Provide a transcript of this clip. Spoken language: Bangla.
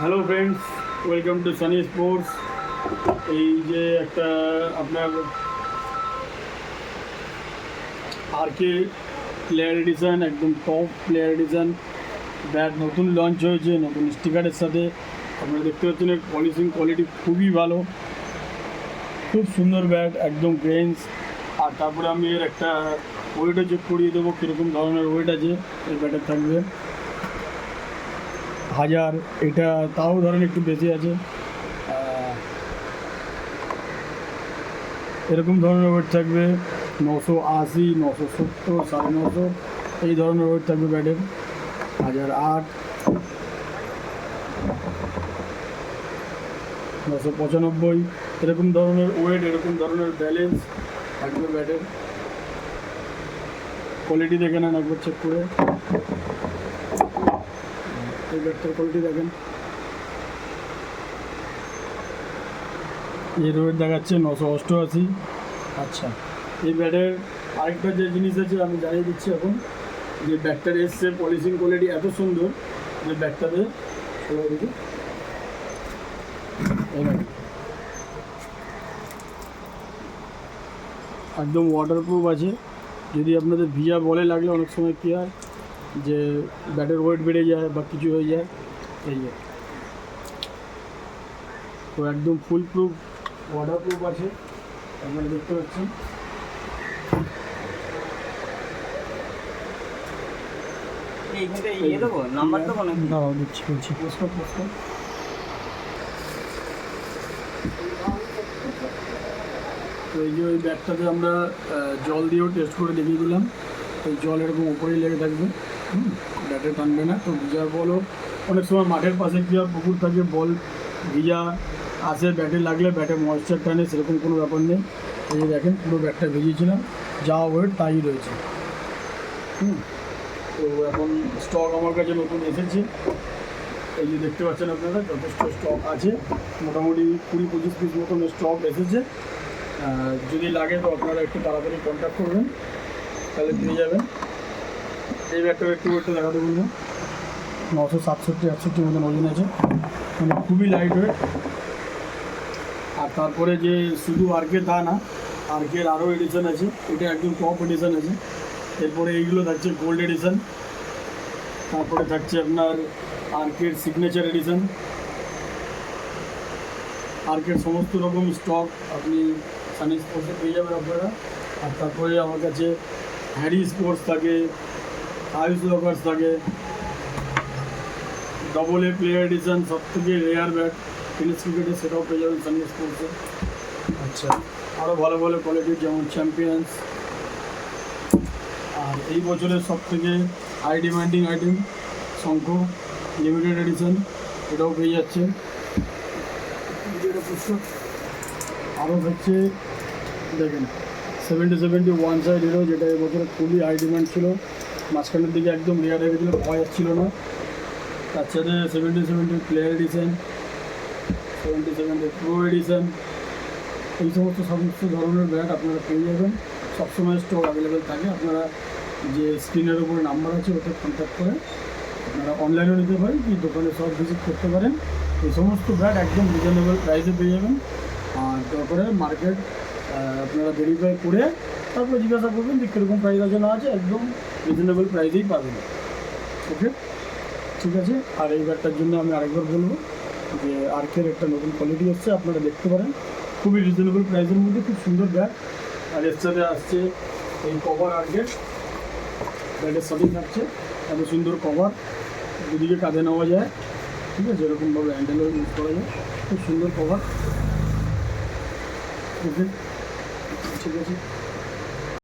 Hello friends, welcome to Sunny sports. এই যে একটা আপনার আরকে প্লেয়ার এডিশন, একদম টপ প্লেয়ার এডিশন ব্যাট নতুন লঞ্চ হয়েছে নতুন স্টিকারের সাথে। আপনারা দেখতে পাচ্ছেন এর পলিশিং কোয়ালিটি খুবই ভালো, খুব সুন্দর ব্যাট, একদম গ্রেন্স। আর তারপরে আমি এর একটা ওয়েটও চেক করিয়ে দেবো কীরকম ধরনের ওয়েট আছে এই ব্যাটের থাকবে। 1000, এটা তাও ধরেন একটু বেশি আছে। এরকম ধরনের ওয়েট থাকবে 980, 970, 950 এই ধরনের ওয়েট থাকবে ব্যাটের। 1008, 995 এরকম ধরনের ওয়েট, এরকম ধরনের ব্যালেন্স থাকবে ব্যাটের। কোয়ালিটি দেখে নেন একবার চেক করে, এই ব্যাটটার কোয়ালিটি দেখেন। এর ওয়েট দেখাচ্ছে 988। আচ্ছা, এই ব্যাটের আরেকটা যে জিনিস আছে আমি জানিয়ে দিচ্ছি এখন, যে ব্যাটটার এসছে পলিশিং কোয়ালিটি এত সুন্দর যে ব্যাটটাতে একদম ওয়াটারপ্রুফ আছে। যদি আপনাদের ভিজা বলে লাগলে অনেক সময় কী হয় যে ব্যাটের ওয়েট বেড়ে যায় বা কিছু হয়ে যায়, এই যে তো একদম ফুল প্রুফ ওয়াটারপ্রুফ আছে আপনারা দেখতে পাচ্ছেন। দাঁড়াও দিচ্ছি বলছি। তো এই যে ওই ব্যাগটাতে আমরা জল দিয়েও টেস্ট করে দেখিয়ে দিলাম। এই জল এরকম উপরেই লেগে থাকবে, ব্যাটে টানবে না। তো ভিজার বলও অনেক সময় মাঠের পাশে কী হয়, পুকুর থাকে, বল ভিজা আসে, ব্যাটে লাগলে ব্যাটে ময়েশ্চার টানে, সেরকম কোনো ব্যাপার নেই। এই যে দেখেন পুরো ব্যাটটা ভিজিয়েছিলাম, যা ওয়েট তাই রয়েছে। তো এখন স্টক আমার কাছে নতুন এসেছে, এই যে দেখতে পাচ্ছেন আপনারা যথেষ্ট স্টক আছে, মোটামুটি 20-25 পিস মতন স্টক এসেছে। যদি লাগে তো আপনারা একটু তাড়াতাড়ি কন্ট্যাক্ট করবেন, তাহলে পেয়ে যাবেন। এই ব্যাগটা একটু দেখাতে বলবো, 967-68 মতন ওজন আছে, মানে খুবই লাইট ওয়েট। আর তারপরে যে শুধু আরকে তা না, আরকের আরও এডিশন আছে, এটা একদম টপ এডিশন আছে। এরপরে এইগুলো থাকছে গোল্ড এডিশন, তারপরে থাকছে আপনার আরকের সিগনেচার এডিশন। আরকের সমস্ত রকম স্টক আপনি সানি স্পোর্টসে পেয়ে যাবেন আপনারা। আর তারপরে আমার কাছে হ্যারি স্পোর্টস থাকে, আয়ুষ লকার্স থাকে, AA প্লেয়ার এডিশন, সব থেকে রেয়ার ব্যাট টেনিস ক্রিকেটে, সেটাও পেয়ে যাবেন সানি স্পোর্টসে। আচ্ছা, আরও ভালো ভালো কোয়ালিটির যেমন চ্যাম্পিয়ন্স। আর এই বছরের সব থেকে হাই ডিমান্ডিং আইটেম শঙ্খ লিমিটেড এডিশন, এটাও পেয়ে যাচ্ছে। আরও হচ্ছে দেখেন 70-70 ওয়ান সাইড হিরো, যেটা এবছরে খুবই হাই ডিমান্ড ছিল, মাঝখানের দিকে একদম রেয়ার হয়ে গেছিলো, পাওয়া যাচ্ছিল না। তার সাথে 70-70 প্লেয়ার এডিশন, 70-70 প্রো এডিশন, এই সমস্ত ধরনের ব্যাট আপনারা পেয়ে যাবেন। সবসময় স্টক অ্যাভেলেবেল থাকে। আপনারা যে স্ক্রিনের উপরে নাম্বার আছে ওতে কন্ট্যাক্ট করে আপনারা অনলাইনেও নিতে পারেন, কি দোকানে সব ভিজিট করতে পারেন। এই সমস্ত ব্যাট একদম রিজনেবল প্রাইসে পেয়ে যাবেন। আর তারপরে মার্কেট আপনারা ভেরিফাই করে তারপরে জিজ্ঞাসা করবেন যে কীরকম প্রাইস আছে না আছে, একদম রিজনেবল প্রাইসেই পাবেন। ওকে, ঠিক আছে। আর এই ব্যাটটার জন্য আমি আরেকবার বলবো যে আর্কের একটা নতুন কোয়ালিটি এসছে, আপনারা দেখতে পারেন, খুবই রিজনেবল প্রাইসের মধ্যে খুব সুন্দর ব্যাট। আর এর সাথে আসছে এই কভার আর্কের, ব্যাটের সাথেই থাকছে এত সুন্দর কভার, দুদিকে কাঁধে নেওয়া যায়, ঠিক আছে, এরকমভাবে হ্যান্ডেলও ইউজ করা যায়, খুব সুন্দর কভার। ওকে, ঠিক আছে।